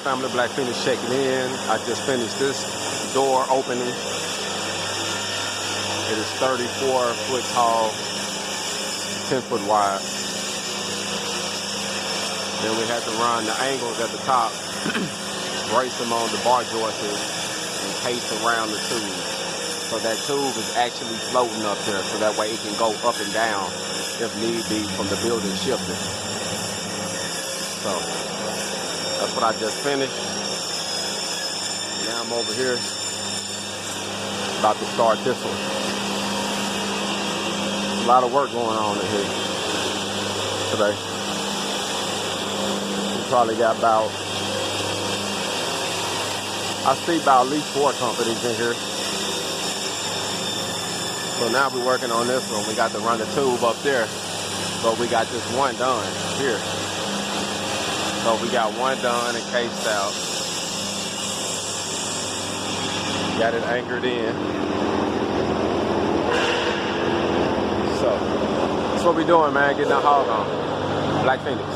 family, Black Phoenix checking in. I just finished this door opening. It is 34 foot tall, 10 foot wide. Then we had to run the angles at the top, brace them on the bar joists and paste around the tube. So that tube is actually floating up there, so that way it can go up and down if need be from the building shifting. So that's what I just finished. Now I'm over here about to start this one. A lot of work going on in here today. We probably got about, I see about at least 4 companies in here. So now we're working on this one. We got to run the tube up there, but we got just one done here. So we got one done and cased out. Got it anchored in. So that's what we're doing, man. Getting the hog on. Black Phoenix.